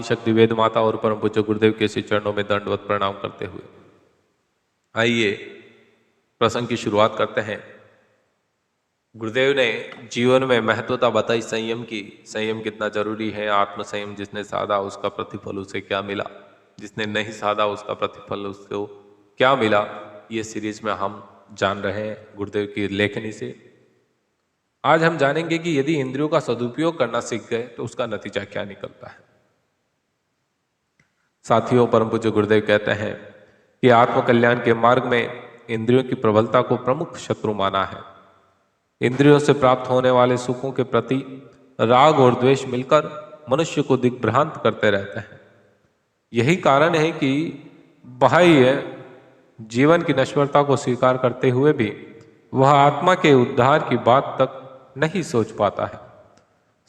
शक्ति वेद माता और परम पूज्य गुरुदेव के श्री चरणों में दंडवत प्रणाम करते हुए आइए प्रसंग की शुरुआत करते हैं। गुरुदेव ने जीवन में महत्वता बताई संयम की। संयम कितना जरूरी है। आत्म संयम जिसने साधा उसका प्रतिफल उसे क्या मिला, जिसने नहीं साधा उसका प्रतिफल उसको क्या मिला, ये सीरीज में हम जान रहे हैं गुरुदेव की लेखनी से। आज हम जानेंगे कि यदि इंद्रियों का सदुपयोग करना सीख गए तो उसका नतीजा क्या निकलता है। साथियों, परम पूज्य गुरुदेव कहते हैं कि आत्मकल्याण के मार्ग में इंद्रियों की प्रबलता को प्रमुख शत्रु माना है। इंद्रियों से प्राप्त होने वाले सुखों के प्रति राग और द्वेष मिलकर मनुष्य को दिग्भ्रांत करते रहते हैं। यही कारण है कि बाह्य जीवन की नश्वरता को स्वीकार करते हुए भी वह आत्मा के उद्धार की बात तक नहीं सोच पाता है।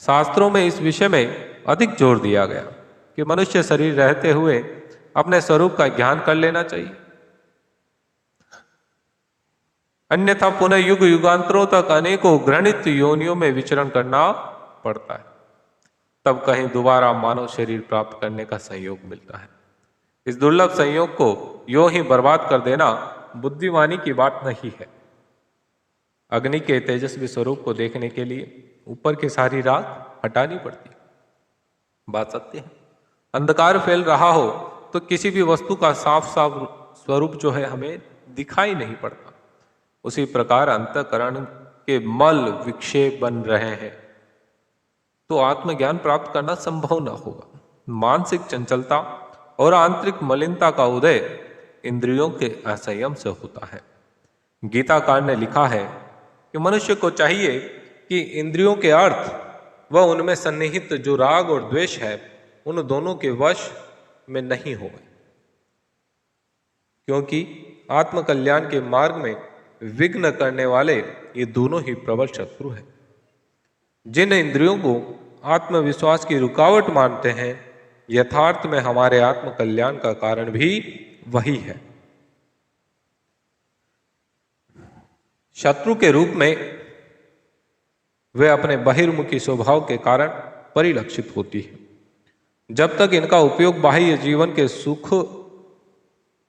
शास्त्रों में इस विषय में अधिक जोर दिया गया कि मनुष्य शरीर रहते हुए अपने स्वरूप का ज्ञान कर लेना चाहिए, अन्यथा पुनः युग युगांतरों तक अनेकों घृणित योनियों में विचरण करना पड़ता है। तब कहीं दोबारा मानव शरीर प्राप्त करने का संयोग मिलता है। इस दुर्लभ संयोग को यों ही बर्बाद कर देना बुद्धिमानी की बात नहीं है। अग्नि के तेजस्वी स्वरूप को देखने के लिए ऊपर की सारी राख हटानी पड़ती। बात सत्य है। अंधकार फैल रहा हो तो किसी भी वस्तु का साफ साफ स्वरूप जो है हमें दिखाई नहीं पड़ता। उसी प्रकार अंतःकरण के मल विक्षेप बन रहे हैं तो आत्मज्ञान प्राप्त करना संभव न होगा। मानसिक चंचलता और आंतरिक मलिनता का उदय इंद्रियों के असंयम से होता है। गीताकार ने लिखा है कि मनुष्य को चाहिए कि इंद्रियों के अर्थ व उनमें सन्निहित जो राग और द्वेष है उन दोनों के वश में नहीं हो, क्योंकि आत्मकल्याण के मार्ग में विघ्न करने वाले ये दोनों ही प्रबल शत्रु हैं। जिन इंद्रियों को आत्मविश्वास की रुकावट मानते हैं, यथार्थ में हमारे आत्मकल्याण का कारण भी वही है। शत्रु के रूप में वे अपने बहिर्मुखी स्वभाव के कारण परिलक्षित होती है। जब तक इनका उपयोग बाह्य जीवन के सुख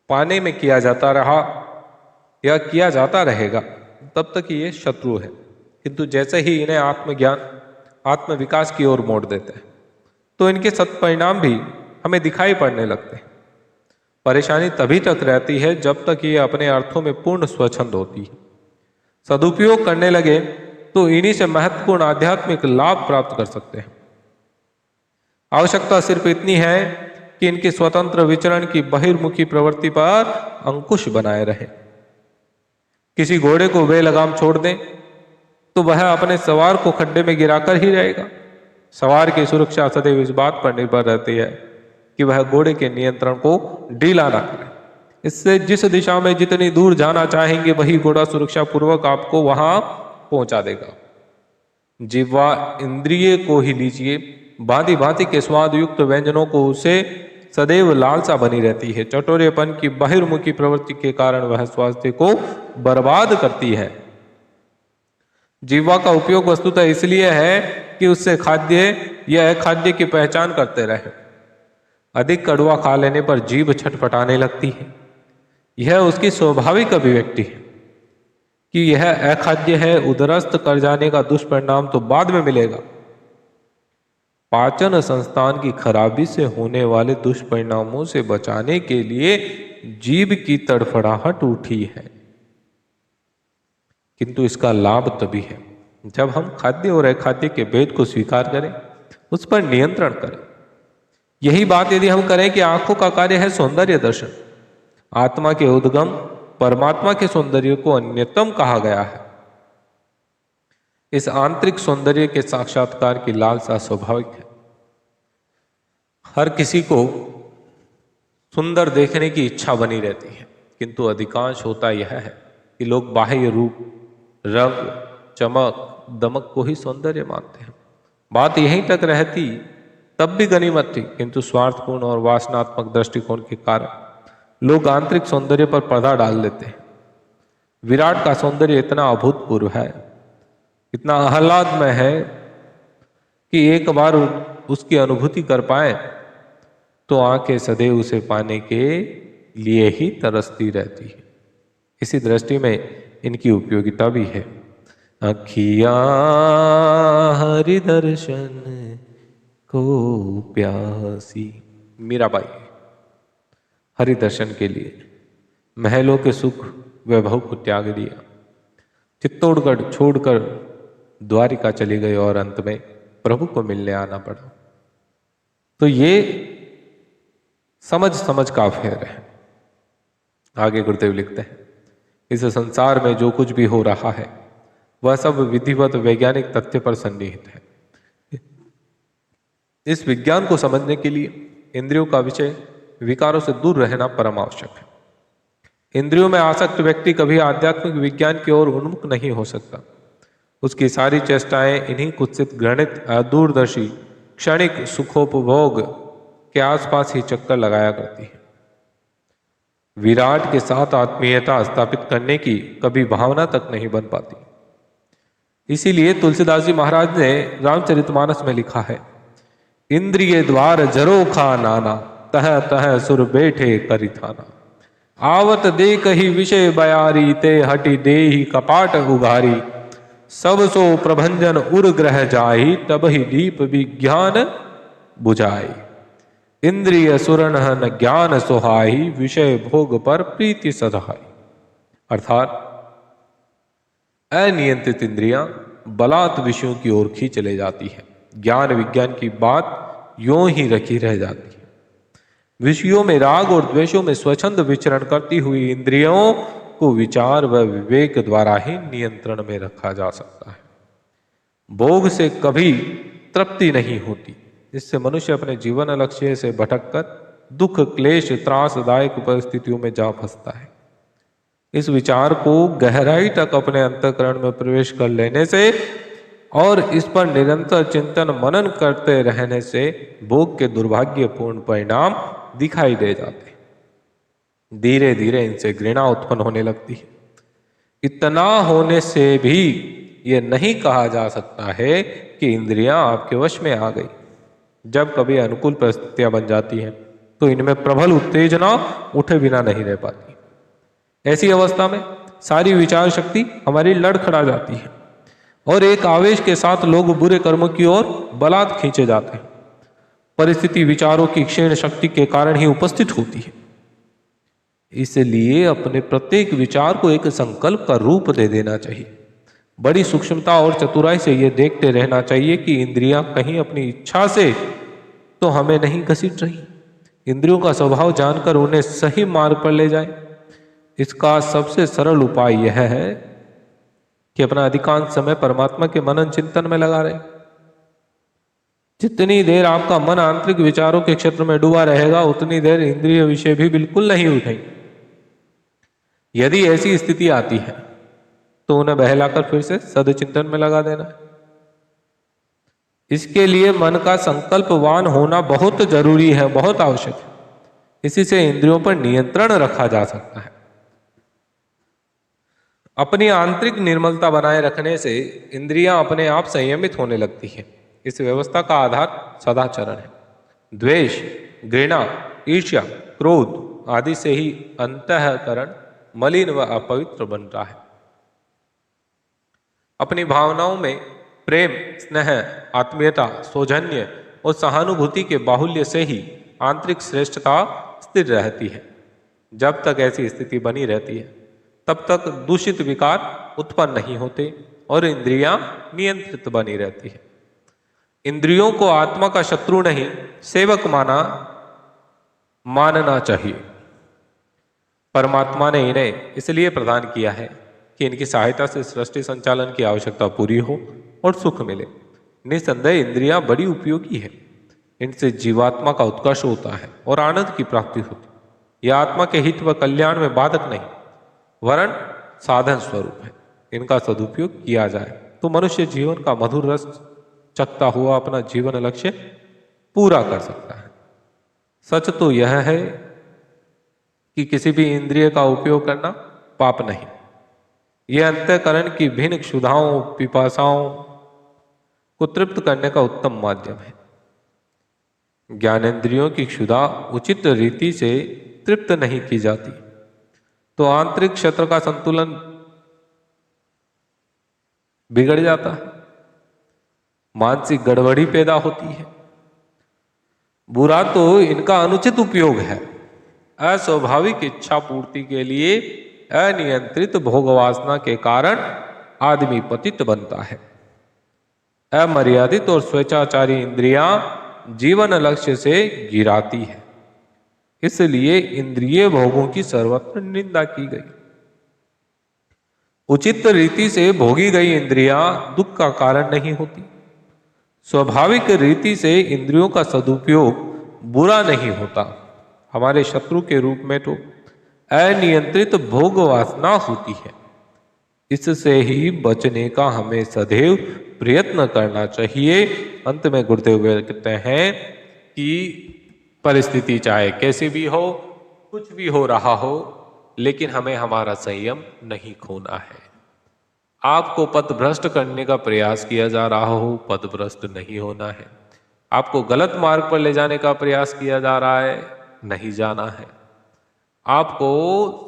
पाने में किया जाता रहा या किया जाता रहेगा तब तक ये शत्रु है। किंतु जैसे ही इन्हें आत्मज्ञान आत्मविकास की ओर मोड़ देते हैं तो इनके सत्परिणाम भी हमें दिखाई पड़ने लगते हैं। परेशानी तभी तक रहती है जब तक ये अपने अर्थों में पूर्ण स्वच्छंद होती है। सदुपयोग करने लगे तो इन्हीं से महत्वपूर्ण आध्यात्मिक लाभ प्राप्त कर सकते हैं। आवश्यकता सिर्फ इतनी है कि इनकी स्वतंत्र विचरण की बहिर्मुखी प्रवृत्ति पर अंकुश बनाए रहे। किसी घोड़े को बेलगाम छोड़ दें तो वह अपने सवार को खड्डे में गिराकर ही रहेगा। सवार की सुरक्षा सदैव इस बात पर निर्भर रहती है कि वह घोड़े के नियंत्रण को ढीला ना करे। इससे जिस दिशा में जितनी दूर जाना चाहेंगे वही घोड़ा सुरक्षा पूर्वक आपको वहां पहुंचा देगा। जिह्वा इंद्रिय को ही लीजिए, भांति भांति के स्वाद युक्त व्यंजनों को उसे सदैव लालसा बनी रहती है। चटोरेपन की बहिर्मुखी प्रवृत्ति के कारण वह स्वास्थ्य को बर्बाद करती है। जिह्वा का उपयोग वस्तुतः इसलिए है कि उससे खाद्य या अखाद्य की पहचान करते रहे। अधिक कड़वा खा लेने पर जीभ छटपटाने लगती है। यह उसकी स्वाभाविक अभिव्यक्ति है कि यह अखाद्य है। उदरस्थ कर जाने का दुष्परिणाम तो बाद में मिलेगा। पाचन संस्थान की खराबी से होने वाले दुष्परिणामों से बचाने के लिए जीभ की तड़फड़ाहट उठी है। किंतु इसका लाभ तभी है जब हम खाद्य और अखाद्य के भेद को स्वीकार करें, उस पर नियंत्रण करें। यही बात यदि हम करें कि आंखों का कार्य है सौंदर्य दर्शन, आत्मा के उद्गम परमात्मा के सौंदर्य को अन्यतम कहा गया है। इस आंतरिक सौंदर्य के साक्षात्कार की लालसा स्वाभाविक है। हर किसी को सुंदर देखने की इच्छा बनी रहती है, किंतु अधिकांश होता यह है कि लोग बाह्य रूप, रंग, चमक, दमक को ही सौंदर्य मानते हैं। बात यहीं तक रहती तब भी गनीमत थी, किंतु स्वार्थपूर्ण और वासनात्मक दृष्टिकोण के कारण लोग आंतरिक सौंदर्य पर पर्दा डाल देते हैं। विराट का सौंदर्य इतना अभूतपूर्व है, इतना आह्लादमय है कि एक बार उसकी अनुभूति कर पाए तो आंखें सदैव उसे पाने के लिए ही तरसती रहती है। इसी दृष्टि में इनकी उपयोगिता भी है। अखियां हरि दर्शन को प्यासी, मीराबाई हरि दर्शन के लिए महलों के सुख वैभव को त्याग दिया, चित्तौड़गढ़ छोड़कर द्वारिका चले गए और अंत में प्रभु को मिलने आना पड़ा। तो ये समझ समझ का फेर है। आगे गुरुदेव लिखते हैं, इस संसार में जो कुछ भी हो रहा है वह सब विधिवत वैज्ञानिक तथ्य पर सन्निहित है। इस विज्ञान को समझने के लिए इंद्रियों का विषय विकारों से दूर रहना परम आवश्यक है। इंद्रियों में आसक्त व्यक्ति कभी आध्यात्मिक विज्ञान की ओर उन्मुख नहीं हो सकता। उसकी सारी चेष्टाएं इन्हीं कुत्सित घृणित दूरदर्शी क्षणिक सुखोपभोग के आसपास ही चक्कर लगाया करती है। विराट के साथ आत्मीयता स्थापित करने की कभी भावना तक नहीं बन पाती। इसीलिए तुलसीदास जी महाराज ने रामचरितमानस में लिखा है, इंद्रिय द्वार जरोखा नाना, तह तह सुर बैठे करिथाना। आवत देख ही विषय बयारी, ते हटि देहि कपाट उघारी। सब सो प्रभंजन उर ग्रह जाहि, तब ही दीप विज्ञान बुझाई। इंद्रिय सुरन न ज्ञान सोहाई, विषय भोग पर प्रीति सधाई। अर्थात अनियंत्रित इंद्रियां बलात् विषयों की ओर खींच ले जाती है। ज्ञान विज्ञान की बात यों ही रखी रह जाती है। विषयों में राग और द्वेषों में स्वच्छंद विचरण करती हुई इंद्रियों को विचार व विवेक द्वारा ही नियंत्रण में रखा जा सकता है। भोग से कभी तृप्ति नहीं होती। इससे मनुष्य अपने जीवन लक्ष्य से भटककर दुख क्लेश त्रासदायक परिस्थितियों में जा फंसता है। इस विचार को गहराई तक अपने अंतःकरण में प्रवेश कर लेने से और इस पर निरंतर चिंतन मनन करते रहने से भोग के दुर्भाग्यपूर्ण परिणाम दिखाई दे जाते हैं। धीरे धीरे इनसे घृणा उत्पन्न होने लगती है। इतना होने से भी यह नहीं कहा जा सकता है कि इंद्रियां आपके वश में आ गई। जब कभी अनुकूल परिस्थितियां बन जाती हैं तो इनमें प्रबल उत्तेजना उठे बिना नहीं रह पाती। ऐसी अवस्था में सारी विचार शक्ति हमारी लड़खड़ा जाती है और एक आवेश के साथ लोग बुरे कर्मों की ओर बलात् खींचे जाते हैं। परिस्थिति विचारों की क्षीण शक्ति के कारण ही उपस्थित होती है। इसलिए अपने प्रत्येक विचार को एक संकल्प का रूप दे देना चाहिए। बड़ी सूक्ष्मता और चतुराई से यह देखते रहना चाहिए कि इंद्रियां कहीं अपनी इच्छा से तो हमें नहीं घसीट रही। इंद्रियों का स्वभाव जानकर उन्हें सही मार्ग पर ले जाए। इसका सबसे सरल उपाय यह है कि अपना अधिकांश समय परमात्मा के मनन चिंतन में लगा रहे। जितनी देर आपका मन आंतरिक विचारों के क्षेत्र में डूबा रहेगा उतनी देर इंद्रिय विषय भी बिल्कुल नहीं उठेंगे। यदि ऐसी स्थिति आती है तो उन्हें बहलाकर फिर से सदचिंतन में लगा देना है। इसके लिए मन का संकल्पवान होना बहुत जरूरी है, बहुत आवश्यक है। इसी से इंद्रियों पर नियंत्रण रखा जा सकता है। अपनी आंतरिक निर्मलता बनाए रखने से इंद्रियां अपने आप संयमित होने लगती हैं। इस व्यवस्था का आधार सदाचरण है। द्वेष, घृणा, ईर्ष्या, क्रोध आदि से ही अंतःकरण मलिन व अपवित्र बनता है। अपनी भावनाओं में प्रेम, स्नेह, आत्मीयता, सौजन्य और सहानुभूति के बाहुल्य से ही आंतरिक श्रेष्ठता स्थिर रहती है। जब तक ऐसी स्थिति बनी रहती है तब तक दूषित विकार उत्पन्न नहीं होते और इंद्रियां नियंत्रित बनी रहती है। इंद्रियों को आत्मा का शत्रु नहीं सेवक मानना चाहिए। परमात्मा ने इन्हें इसलिए प्रदान किया है कि इनकी सहायता से सृष्टि संचालन की आवश्यकता पूरी हो और सुख मिले। निसंदेह इंद्रियां बड़ी उपयोगी है। इनसे जीवात्मा का उत्कर्ष होता है और आनंद की प्राप्ति होती है। यह आत्मा के हित व कल्याण में बाधक नहीं वरन साधन स्वरूप है। इनका सदुपयोग किया जाए तो मनुष्य जीवन का मधुर रस चखता हुआ अपना जीवन लक्ष्य पूरा कर सकता है। सच तो यह है कि किसी भी इंद्रिय का उपयोग करना पाप नहीं। यह अंतःकरण की भिन्न क्षुधाओं पिपासाओं को तृप्त करने का उत्तम माध्यम है। ज्ञानेंद्रियों की क्षुधा उचित रीति से तृप्त नहीं की जाती तो आंतरिक क्षेत्र का संतुलन बिगड़ जाता है, मानसिक गड़बड़ी पैदा होती है। बुरा तो इनका अनुचित उपयोग है। अस्वाभाविक इच्छा पूर्ति के लिए अनियंत्रित भोग वासना के कारण आदमी पतित बनता है। अमर्यादित और स्वेच्छाचारी इंद्रियां जीवन लक्ष्य से गिराती है, इसलिए इंद्रिय भोगों की सर्वत्र निंदा की गई। उचित रीति से भोगी गई इंद्रियां दुख का कारण नहीं होती। स्वाभाविक रीति से इंद्रियों का सदुपयोग बुरा नहीं होता। हमारे शत्रु के रूप में तो अनियंत्रित भोग वासना होती है। इससे ही बचने का हमें सदैव प्रयत्न करना चाहिए। अंत में गुरुदेव कहते हैं कि परिस्थिति चाहे कैसी भी हो, कुछ भी हो रहा हो, लेकिन हमें हमारा संयम नहीं खोना है। आपको पथभ्रष्ट करने का प्रयास किया जा रहा हो, पथभ्रष्ट नहीं होना है। आपको गलत मार्ग पर ले जाने का प्रयास किया जा रहा है, नहीं जाना है। आपको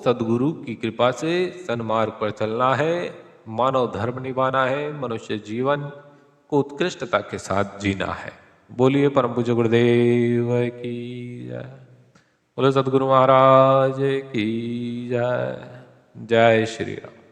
सदगुरु की कृपा से सन्मार्ग पर चलना है, मानव धर्म निभाना है, मनुष्य जीवन को उत्कृष्टता के साथ जीना है। बोलिए परम पूज्य गुरुदेव की जय। बोलो सदगुरु महाराज की जय। जय श्री राम।